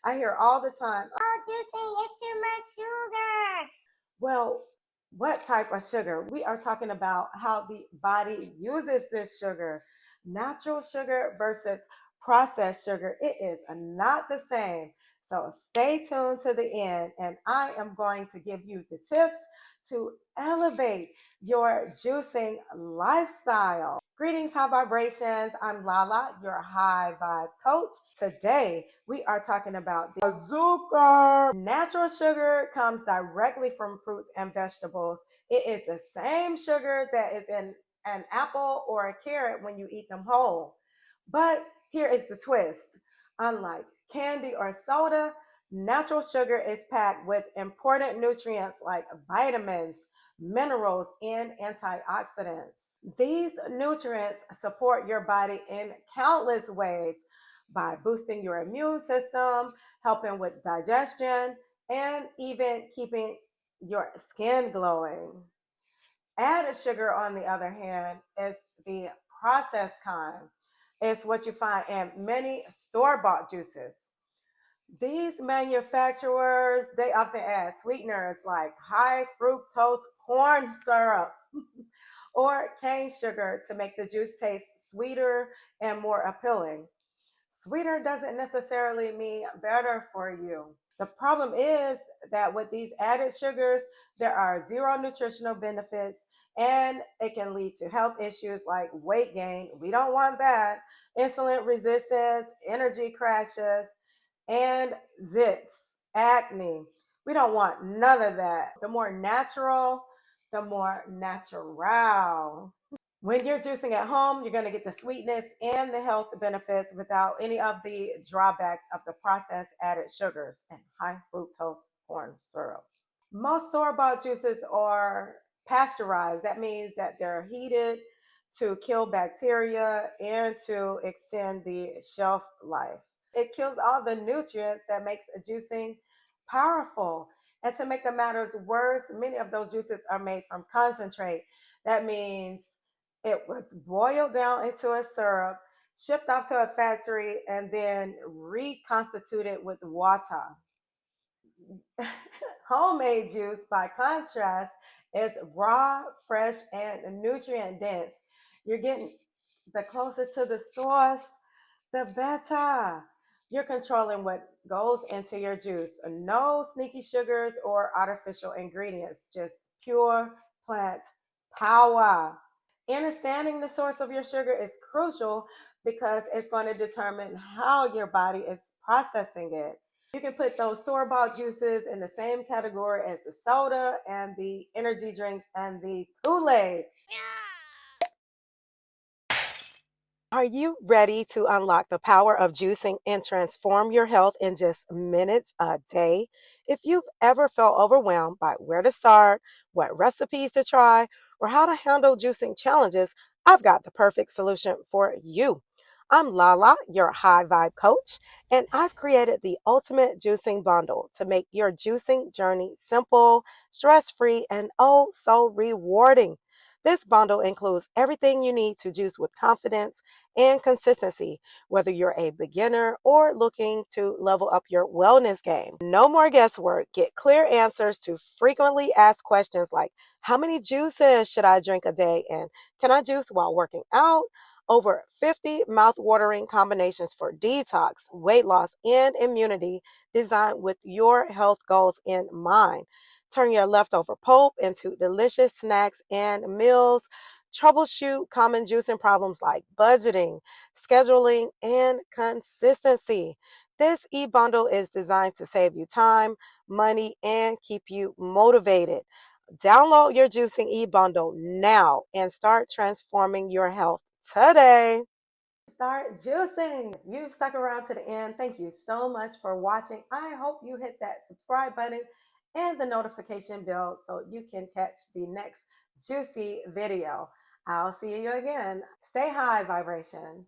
I hear all the time, Oh, juicing is too much sugar. well, what type of sugar? We are talking about how the body uses this sugar. Natural sugar versus processed sugar. It is not the same. So stay tuned to the end, and I am going to give you the tips to elevate your juicing lifestyle. Greetings, high vibrations. I'm LaLa, your high vibe coach. Today, we are talking about the azúcar. Natural sugar comes directly from fruits and vegetables. It is the same sugar that is in an apple or a carrot when you eat them whole. But here is the twist. Unlike candy or soda, natural sugar is packed with important nutrients like vitamins, minerals, and antioxidants. These nutrients support your body in countless ways by boosting your immune system, helping with digestion, and even keeping your skin glowing. Added sugar, on the other hand, is the processed kind. It's what you find in many store-bought juices. These manufacturers, they often add sweeteners like high fructose corn syrup or cane sugar to make the juice taste sweeter and more appealing. Sweeter doesn't necessarily mean better for you. The problem is that with these added sugars, there are zero nutritional benefits and it can lead to health issues like weight gain. We don't want that. Insulin resistance, energy crashes, and zits, acne. We don't want none of that. The more natural, the more natural. When you're juicing at home, you're going to get the sweetness and the health benefits without any of the drawbacks of the processed added sugars and high fructose corn syrup. Most store-bought juices are pasteurized. That means that they're heated to kill bacteria and to extend the shelf life. It kills all the nutrients that makes juicing powerful. And to make the matters worse, many of those juices are made from concentrate. That means it was boiled down into a syrup, shipped off to a factory, and then reconstituted with water. Homemade juice, by contrast, is raw, fresh, and nutrient dense. You're getting the closer to the source, the better. You're controlling what goes into your juice. No sneaky sugars or artificial ingredients, just pure plant power. Understanding the source of your sugar is crucial because it's going to determine how your body is processing it. You can put those store-bought juices in the same category as the soda and the energy drinks and the Kool-Aid. Are you ready to unlock the power of juicing and transform your health in just minutes a day? If you've ever felt overwhelmed by where to start, what recipes to try, or how to handle juicing challenges, I've got the perfect solution for you. I'm LaLa, your high vibe coach, and I've created the ultimate juicing bundle to make your juicing journey simple, stress free, and oh so rewarding. This bundle includes everything you need to juice with confidence and consistency, whether you're a beginner or looking to level up your wellness game. No more guesswork. Get clear answers to frequently asked questions like how many juices should I drink a day and can I juice while working out? Over 50 mouth-watering combinations for detox, weight loss, and immunity designed with your health goals in mind. Turn your leftover pulp into delicious snacks and meals. Troubleshoot common juicing problems like budgeting, scheduling, and consistency. This e-bundle is designed to save you time, money, and keep you motivated. Download your juicing e-bundle now and start transforming your health today. Start juicing. If you've stuck around to the end, thank you so much for watching. I hope you hit that subscribe button and the notification bell so you can catch the next juicy video. I'll see you again. Stay high vibrations.